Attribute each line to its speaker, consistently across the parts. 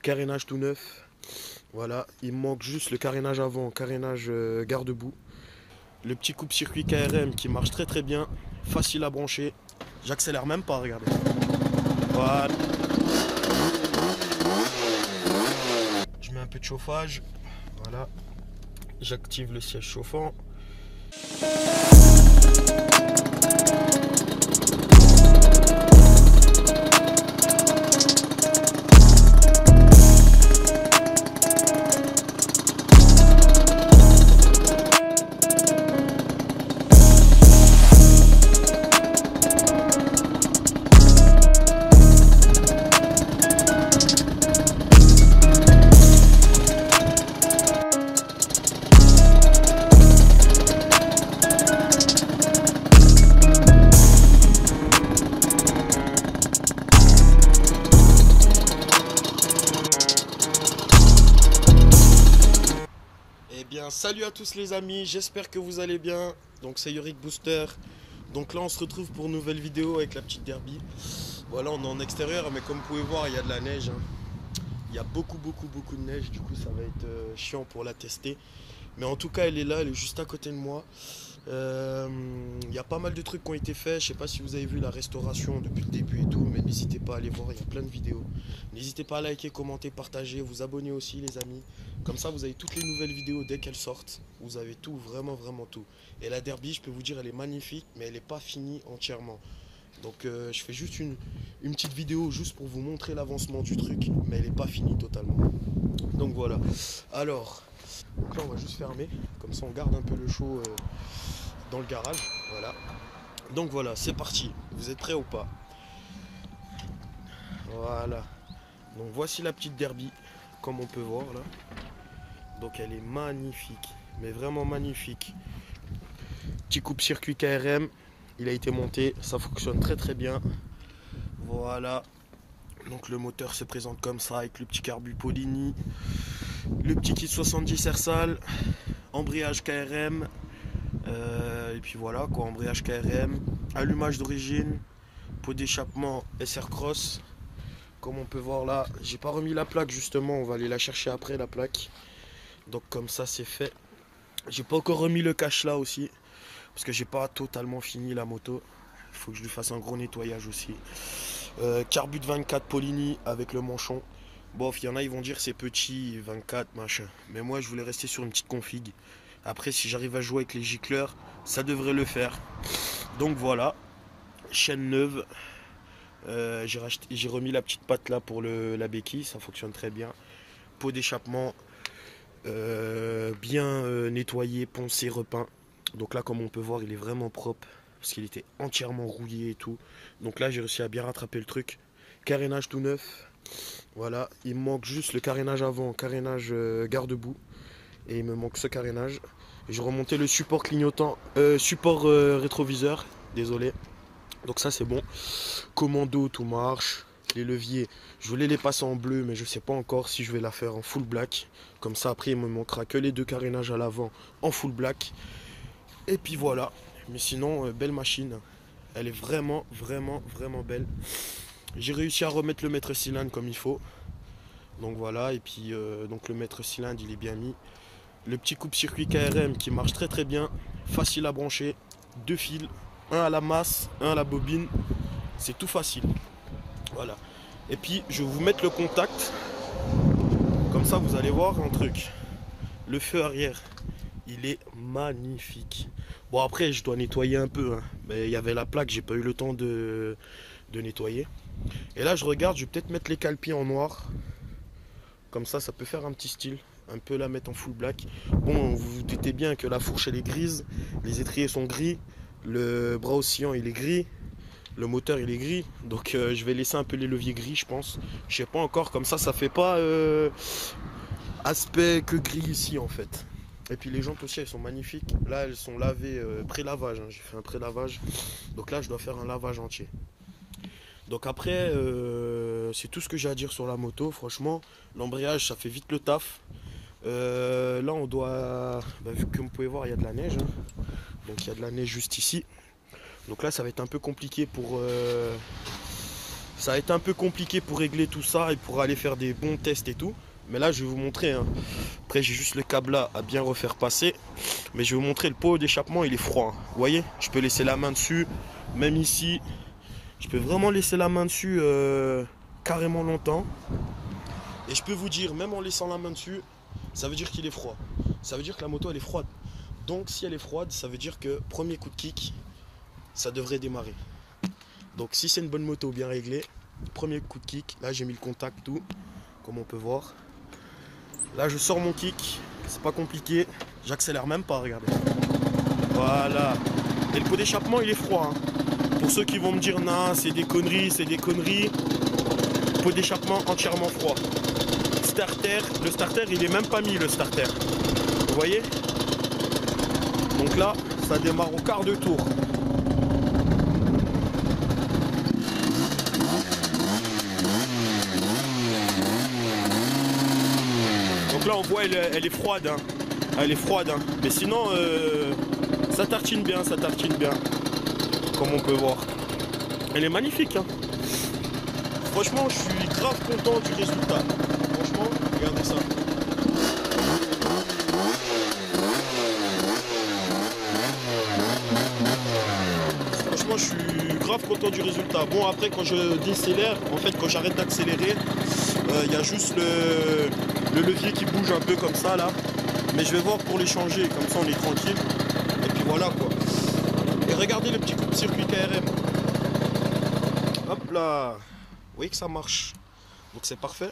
Speaker 1: Carénage tout neuf. Voilà, il me manque juste le carénage avant, carénage garde-boue. Le petit coupe-circuit KRM qui marche très très bien, facile à brancher. J'accélère même pas, regardez. Voilà. Je mets un peu de chauffage. Voilà. J'active le siège chauffant. Eh bien, salut à tous les amis, j'espère que vous allez bien. Donc c'est Yorick Booster. Donc là on se retrouve pour une nouvelle vidéo avec la petite derby. Voilà, on est en extérieur, mais comme vous pouvez voir, il y a de la neige, hein. Il y a beaucoup de neige, du coup ça va être chiant pour la tester. Mais en tout cas elle est là, elle est juste à côté de moi. Il y a pas mal de trucs qui ont été faits. Je sais pas si vous avez vu la restauration depuis le début et tout, mais n'hésitez pas à aller voir, il y a plein de vidéos. N'hésitez pas à liker, commenter, partager, vous abonner aussi les amis. Comme ça vous avez toutes les nouvelles vidéos dès qu'elles sortent. Vous avez tout, vraiment tout. Et la derby, je peux vous dire, elle est magnifique, mais elle n'est pas finie entièrement. Donc je fais juste une petite vidéo juste pour vous montrer l'avancement du truc, mais elle n'est pas finie totalement. Donc voilà. Alors, donc là on va juste fermer, comme ça on garde un peu le chaud dans le garage. Voilà. Donc voilà, c'est parti. Vous êtes prêts ou pas? Voilà. Donc voici la petite derby, comme on peut voir là. Donc elle est magnifique, mais vraiment magnifique. Petit coupe-circuit KRM, il a été monté, ça fonctionne très très bien. Voilà. Donc le moteur se présente comme ça avec le petit carbu Polini, le petit kit 70 Ersal, embrayage KRM, et puis voilà quoi, embrayage KRM, allumage d'origine, pot d'échappement SR Cross. Comme on peut voir là, j'ai pas remis la plaque justement, on va aller la chercher après la plaque. Donc comme ça c'est fait. J'ai pas encore remis le cache là aussi, parce que j'ai pas totalement fini la moto. Il faut que je lui fasse un gros nettoyage aussi. Carbu de 24 Polini avec le manchon. Bof, il y en a, ils vont dire c'est petit, 24, machin. Mais moi, je voulais rester sur une petite config. Après, si j'arrive à jouer avec les gicleurs, ça devrait le faire. Donc voilà, chaîne neuve. J'ai remis la petite patte là pour la béquille, ça fonctionne très bien. Pot d'échappement bien nettoyé, poncé, repeint. Donc là, comme on peut voir, il est vraiment propre, parce qu'il était entièrement rouillé et tout. Donc là, j'ai réussi à bien rattraper le truc. Carénage tout neuf. Voilà, il me manque juste le carénage avant, carénage garde-boue. Et il me manque ce carénage. J'ai remonté le support clignotant, support rétroviseur, désolé. Donc ça c'est bon. Commando, tout marche. Les leviers, je voulais les passer en bleu, mais je sais pas encore si je vais la faire en full black. Comme ça après il me manquera que les deux carénages à l'avant en full black. Et puis voilà. Mais sinon, belle machine. Elle est vraiment belle. J'ai réussi à remettre le maître cylindre comme il faut. Donc voilà, et puis donc le maître cylindre il est bien mis. Le petit coupe-circuit KRM qui marche très très bien. Facile à brancher. Deux fils. Un à la masse, un à la bobine. C'est tout facile. Voilà. Et puis je vais vous mettre le contact. Comme ça vous allez voir un truc. Le feu arrière, il est magnifique. Bon après je dois nettoyer un peu, hein. Mais il y avait la plaque, j'ai pas eu le temps de nettoyer. Et là je regarde, je vais peut-être mettre les calpiers en noir. Comme ça peut faire un petit style. Un peu la mettre en full black. Bon, vous vous doutez bien que la fourche elle est grise. Les étriers sont gris. Le bras oscillant il est gris. Le moteur il est gris. Donc je vais laisser un peu les leviers gris je pense. Je sais pas encore, comme ça fait pas aspect que gris ici en fait. Et puis les jantes aussi elles sont magnifiques. Là elles sont lavées, pré-lavage, hein. J'ai fait un pré-lavage. Donc là je dois faire un lavage entier. Donc après c'est tout ce que j'ai à dire sur la moto. Franchement l'embrayage ça fait vite le taf. Là on doit, vu que vous pouvez voir il y a de la neige, hein. Donc il y a de la neige juste ici. Donc là ça va être un peu compliqué pour Ça a été un peu compliqué pour régler tout ça et pour aller faire des bons tests et tout. Mais là, je vais vous montrer. Hein. Après, j'ai juste le câble là à bien refaire passer. Mais je vais vous montrer le pot d'échappement, il est froid. Hein. Vous voyez, je peux laisser la main dessus. Même ici, je peux vraiment laisser la main dessus carrément longtemps. Et je peux vous dire, même en laissant la main dessus, ça veut dire qu'il est froid. Ça veut dire que la moto, elle est froide. Donc, si elle est froide, ça veut dire que premier coup de kick, ça devrait démarrer. Donc, si c'est une bonne moto bien réglée, premier coup de kick, là j'ai mis le contact, tout, comme on peut voir. Là, je sors mon kick, c'est pas compliqué, j'accélère même pas, regardez. Voilà. Et le pot d'échappement, il est froid. Hein. Pour ceux qui vont me dire, non, c'est des conneries, c'est des conneries. Pot d'échappement entièrement froid. Starter, le starter, il est même pas mis, le starter. Vous voyez? Donc là, ça démarre au quart de tour. Donc là, on voit, elle est froide. Hein. Elle est froide. Hein. Mais sinon, ça tartine bien, comme on peut voir. Elle est magnifique. Hein. Franchement, je suis grave content du résultat. Franchement, regardez ça. Franchement, je suis grave content du résultat. Bon, après, quand je décélère, en fait, quand j'arrête d'accélérer, il y a juste le levier qui bouge un peu comme ça, là. Mais je vais voir pour les changer, comme ça, on est tranquille. Et puis voilà, quoi. Et regardez le petit coup de circuit KRM. Hop là. Vous voyez que ça marche. Donc c'est parfait.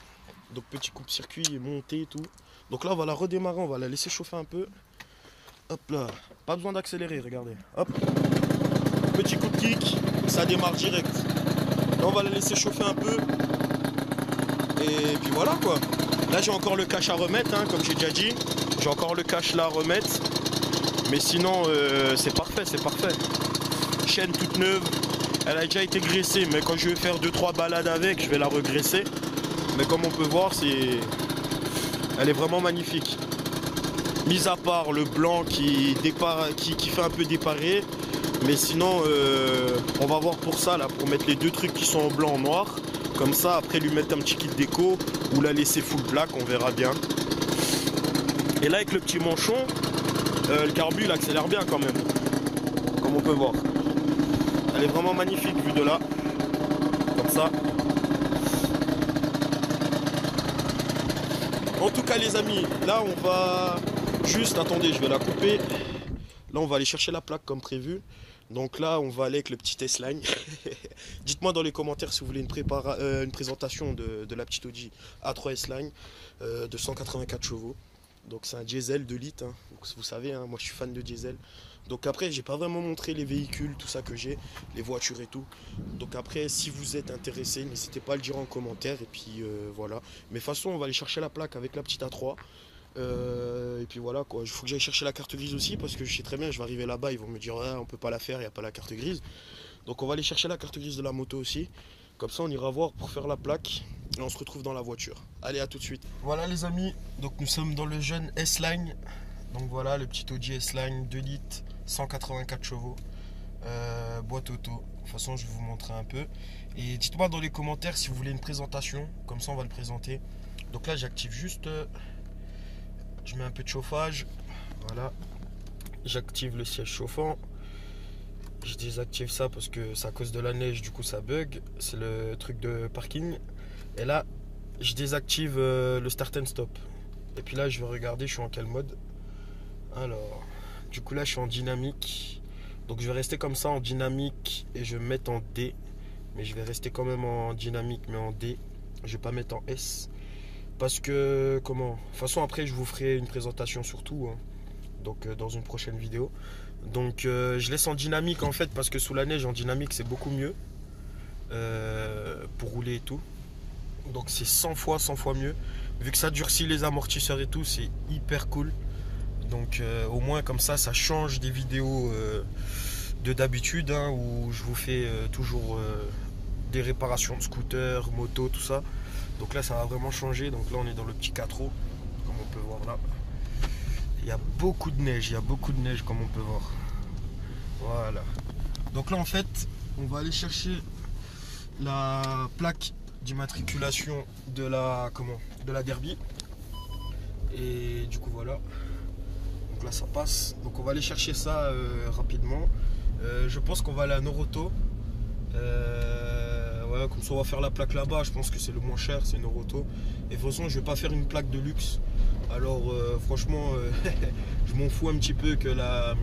Speaker 1: Donc petit coup de circuit monté et tout. Donc là on va la redémarrer, on va la laisser chauffer un peu. Hop là. Pas besoin d'accélérer, regardez. Hop. Petit coup de kick, ça démarre direct. Là on va la laisser chauffer un peu. Et puis voilà quoi. Là j'ai encore le cache à remettre, hein, comme j'ai déjà dit. J'ai encore le cache là à remettre. Mais sinon c'est parfait, c'est parfait. Chaîne toute neuve. Elle a déjà été graissée, mais quand je vais faire 2-3 balades avec, je vais la regraisser. Mais comme on peut voir, elle est vraiment magnifique. Mis à part le blanc qui fait un peu déparer. Mais sinon, on va voir pour ça, là, pour mettre les deux trucs qui sont en blanc en noir. Comme ça, après lui mettre un petit kit déco ou la laisser full black, on verra bien. Et là, avec le petit manchon, le carbu, il accélère bien quand même. Comme on peut voir. Elle est vraiment magnifique vue de là, comme ça. En tout cas les amis, là on va juste, attendez, je vais la couper. Là on va aller chercher la plaque comme prévu. Donc là on va aller avec le petit S-Line. Dites-moi dans les commentaires si vous voulez une présentation de la petite Audi A3 S-Line de 184 chevaux. Donc c'est un diesel 2 litres, hein. Vous savez, hein, moi je suis fan de diesel. Donc après j'ai pas vraiment montré les véhicules, tout ça que j'ai, les voitures et tout. Donc après si vous êtes intéressé, n'hésitez pas à le dire en commentaire et puis voilà. Mais de toute façon on va aller chercher la plaque avec la petite A3. Et puis voilà quoi, il faut que j'aille chercher la carte grise aussi parce que je sais très bien, je vais arriver là-bas, ils vont me dire ah, on peut pas la faire, il n'y a pas la carte grise. Donc on va aller chercher la carte grise de la moto aussi. Comme ça on ira voir pour faire la plaque. Et on se retrouve dans la voiture. Allez, à tout de suite. Voilà les amis, donc nous sommes dans le jeune S-Line. Donc voilà le petit Audi S-Line 2 litres, 184 chevaux, boîte auto. De toute façon je vais vous montrer un peu. Et dites-moi dans les commentaires si vous voulez une présentation, comme ça on va le présenter. Donc là j'active juste, je mets un peu de chauffage, voilà. J'active le siège chauffant. Je désactive ça parce que c'est à cause de la neige, du coup ça bug. C'est le truc de parking. Et là, je désactive le start and stop. Et puis là, je vais regarder, je suis en quel mode. Alors, du coup là, je suis en dynamique. Donc je vais rester comme ça en dynamique et je vais me mettre en D. Mais je vais rester quand même en dynamique, mais en D. Je vais pas mettre en S. Parce que, comment? De toute façon, après, je vous ferai une présentation sur tout. Hein. Donc dans une prochaine vidéo. Donc je laisse en dynamique en fait, parce que sous la neige, en dynamique, c'est beaucoup mieux. Pour rouler et tout. Donc c'est 100 fois mieux. Vu que ça durcit les amortisseurs et tout, c'est hyper cool. Donc au moins comme ça change des vidéos de d'habitude, hein, où je vous fais toujours des réparations de scooter, moto, tout ça. Donc là ça va vraiment changer. Donc là on est dans le petit 4 roues, comme on peut voir là. Il y a beaucoup de neige, comme on peut voir. Voilà. Donc là en fait on va aller chercher la plaque d'immatriculation de la Derby. Et du coup voilà. Donc là ça passe. Donc on va aller chercher ça rapidement. Je pense qu'on va aller à Noroto. Ouais, comme ça on va faire la plaque là-bas. Je pense que c'est le moins cher, c'est Noroto. Et de toute façon je vais pas faire une plaque de luxe. Alors franchement je m'en fous un petit peu que la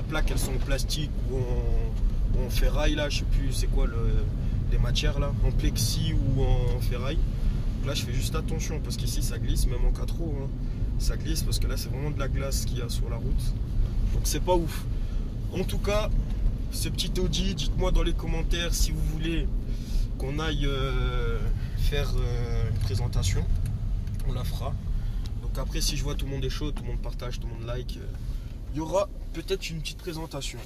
Speaker 1: plaque elle soit en plastique ou en ferraille là, je sais plus c'est quoi les matières là, en plexi ou en ferraille. Donc là je fais juste attention parce qu'ici ça glisse même en 4 roues, hein. Ça glisse parce que là c'est vraiment de la glace qu'il y a sur la route. Donc c'est pas ouf. En tout cas, ce petit Audi, dites-moi dans les commentaires si vous voulez qu'on aille faire une présentation. On la fera. Donc après si je vois tout le monde est chaud, tout le monde partage, tout le monde like, il y aura peut-être une petite présentation.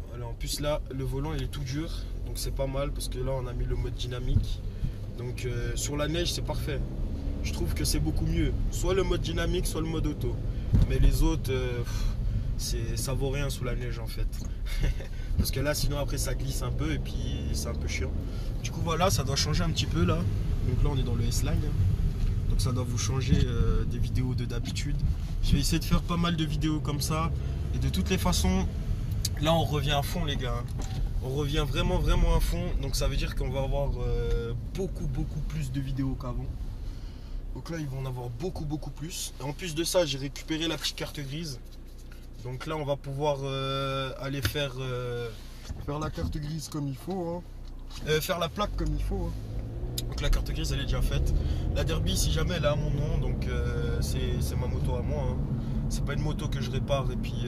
Speaker 1: Voilà, en plus là le volant il est tout dur, donc c'est pas mal parce que là on a mis le mode dynamique. Donc sur la neige c'est parfait. Je trouve que c'est beaucoup mieux. Soit le mode dynamique, soit le mode auto. Mais les autres, ça vaut rien sous la neige en fait. Parce que là sinon après ça glisse un peu et puis c'est un peu chiant. Du coup voilà, ça doit changer un petit peu là. Donc là on est dans le S-Line. Donc ça doit vous changer des vidéos de d'habitude. Je vais essayer de faire pas mal de vidéos comme ça. Et de toutes les façons, là on revient à fond les gars. On revient vraiment à fond. Donc ça veut dire qu'on va avoir beaucoup plus de vidéos qu'avant. Donc là ils vont en avoir beaucoup plus. Et en plus de ça j'ai récupéré la petite carte grise. Donc là on va pouvoir aller faire la carte grise comme il faut, hein. Faire la plaque comme il faut, hein. Donc la carte grise elle est déjà faite. La Derby si jamais elle a mon nom, donc c'est ma moto à moi, hein. C'est pas une moto que je répare et puis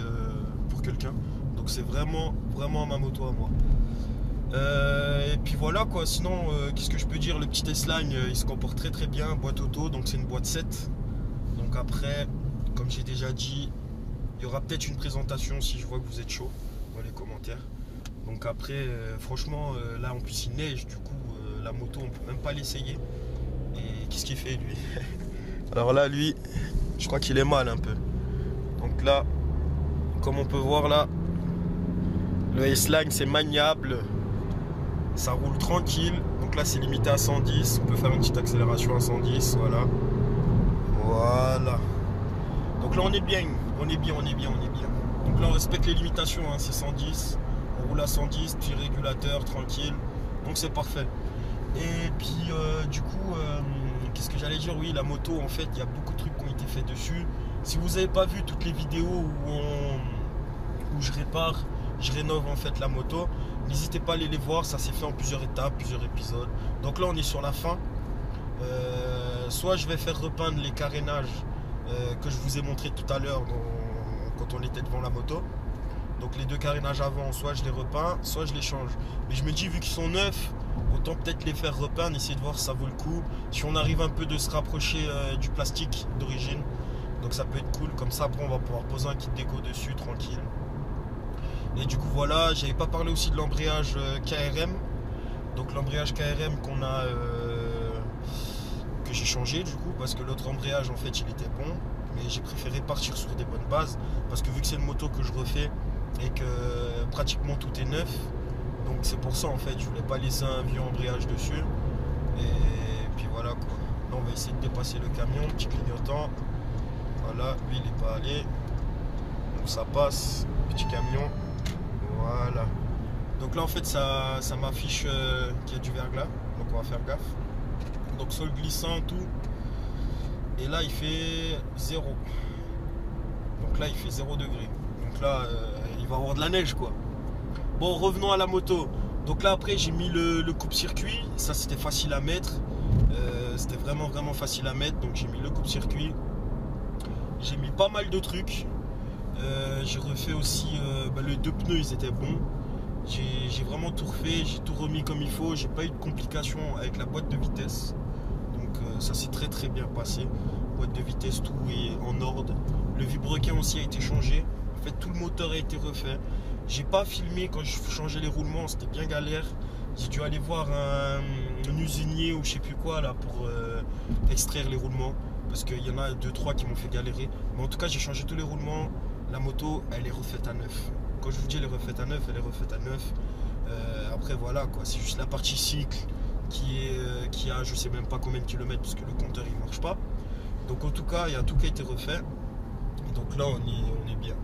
Speaker 1: pour quelqu'un. Donc c'est vraiment ma moto à moi. Et puis voilà quoi, sinon qu'est-ce que je peux dire, le petit S-Line il se comporte très bien, boîte auto, donc c'est une boîte 7. Donc après, comme j'ai déjà dit, il y aura peut-être une présentation si je vois que vous êtes chaud dans les commentaires. Donc après, franchement, là en plus il neige, du coup la moto on peut même pas l'essayer. Et qu'est-ce qu'il fait lui? Alors là lui, je crois qu'il est mal un peu. Donc là, comme on peut voir là, le S-Line c'est maniable. Ça roule tranquille, donc là c'est limité à 110, on peut faire une petite accélération à 110, voilà. Voilà. Donc là on est bien. Donc là on respecte les limitations, hein, c'est 110, on roule à 110, petit régulateur, tranquille, donc c'est parfait. Et puis du coup, qu'est-ce que j'allais dire, oui la moto en fait, il y a beaucoup de trucs qui ont été faits dessus. Si vous n'avez pas vu toutes les vidéos où je répare, je rénove en fait la moto, n'hésitez pas à aller les voir, ça s'est fait en plusieurs étapes, plusieurs épisodes. Donc là on est sur la fin. Soit je vais faire repeindre les carénages que je vous ai montré tout à l'heure quand on était devant la moto. Donc les deux carénages avant, soit je les repeins, soit je les change. Mais je me dis vu qu'ils sont neufs, autant peut-être les faire repeindre, essayer de voir si ça vaut le coup. Si on arrive un peu de se rapprocher du plastique d'origine, donc ça peut être cool. Comme ça après on va pouvoir poser un kit déco dessus tranquille. Et du coup voilà, j'avais pas parlé aussi de l'embrayage KRM. Donc l'embrayage KRM qu'on a que j'ai changé du coup parce que l'autre embrayage en fait il était bon, mais j'ai préféré partir sur des bonnes bases parce que vu que c'est une moto que je refais et que pratiquement tout est neuf, donc c'est pour ça en fait je voulais pas laisser un vieux embrayage dessus. Et puis voilà quoi. Là on va essayer de dépasser le camion, petit clignotant. Voilà, lui il est pas allé, donc ça passe, petit camion. Voilà. Donc là en fait ça m'affiche qu'il y a du verglas, donc on va faire gaffe. Donc sol glissant tout. Et là il fait 0. Donc là il fait 0 degré. Donc là il va y avoir de la neige quoi. Bon, revenons à la moto. Donc là après j'ai mis le coupe-circuit. Ça c'était facile à mettre. C'était vraiment facile à mettre. Donc j'ai mis le coupe-circuit. J'ai mis pas mal de trucs. J'ai refait aussi les deux pneus, ils étaient bons. J'ai vraiment tout refait, j'ai tout remis comme il faut. J'ai pas eu de complications avec la boîte de vitesse. Donc ça s'est très bien passé. Boîte de vitesse, tout est en ordre. Le vilebrequin aussi a été changé. En fait tout le moteur a été refait. J'ai pas filmé quand je changeais les roulements, c'était bien galère. J'ai dû aller voir un usinier ou je sais plus quoi là pour extraire les roulements. Parce qu'il y en a 2-3 qui m'ont fait galérer. Mais en tout cas j'ai changé tous les roulements. La moto elle est refaite à neuf. Quand je vous dis elle est refaite à neuf, elle est refaite à neuf. Après voilà quoi, c'est juste la partie cycle qui a je sais même pas combien de kilomètres puisque le compteur il marche pas. Donc en tout cas il y a tout qui a été refait. Donc là on est bien.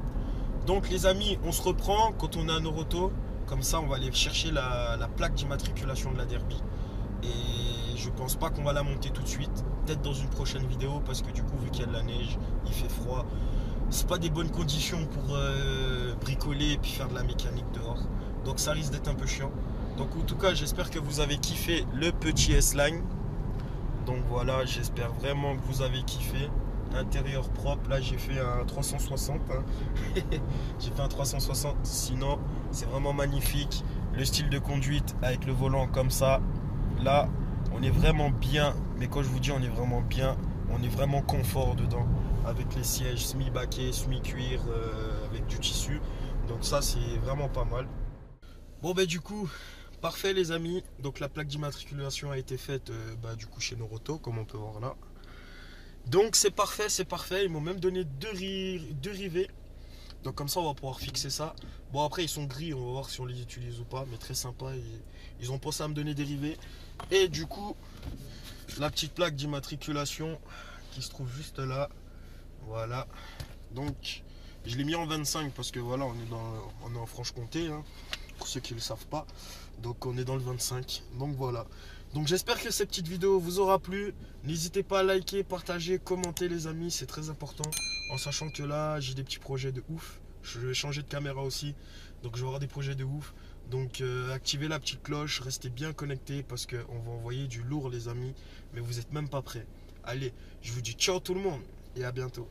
Speaker 1: Donc les amis, on se reprend quand on est à Noroto. Comme ça on va aller chercher la plaque d'immatriculation de la Derby. Et je pense pas qu'on va la monter tout de suite. Peut-être dans une prochaine vidéo parce que du coup vu qu'il y a de la neige, il fait froid. C'est pas des bonnes conditions pour bricoler et puis faire de la mécanique dehors. Donc ça risque d'être un peu chiant. Donc en tout cas j'espère que vous avez kiffé le petit S-Line. Donc voilà, j'espère vraiment que vous avez kiffé. Intérieur propre, là j'ai fait un 360 hein. J'ai fait un 360, sinon c'est vraiment magnifique. Le style de conduite avec le volant comme ça, là on est vraiment bien. Mais quand je vous dis on est vraiment bien, on est vraiment confort dedans. Avec les sièges semi-baquets, semi-cuir, avec du tissu. Donc ça c'est vraiment pas mal. Bon ben du coup, parfait les amis. Donc la plaque d'immatriculation a été faite du coup chez Noroto, comme on peut voir là. Donc c'est parfait, c'est parfait. Ils m'ont même donné deux rivets. Donc comme ça on va pouvoir fixer ça. Bon après ils sont gris, on va voir si on les utilise ou pas. Mais très sympa, ils ont pensé à me donner des rivets. Et du coup, la petite plaque d'immatriculation qui se trouve juste là. Voilà. Donc je l'ai mis en 25 parce que voilà, on est en Franche-Comté, hein, pour ceux qui ne le savent pas. Donc on est dans le 25. Donc voilà. Donc j'espère que cette petite vidéo vous aura plu. N'hésitez pas à liker, partager, commenter les amis, c'est très important. En sachant que là, j'ai des petits projets de ouf. Je vais changer de caméra aussi. Donc je vais avoir des projets de ouf. Donc activez la petite cloche, restez bien connectés parce qu'on va envoyer du lourd les amis. Mais vous n'êtes même pas prêts. Allez, je vous dis ciao tout le monde et à bientôt.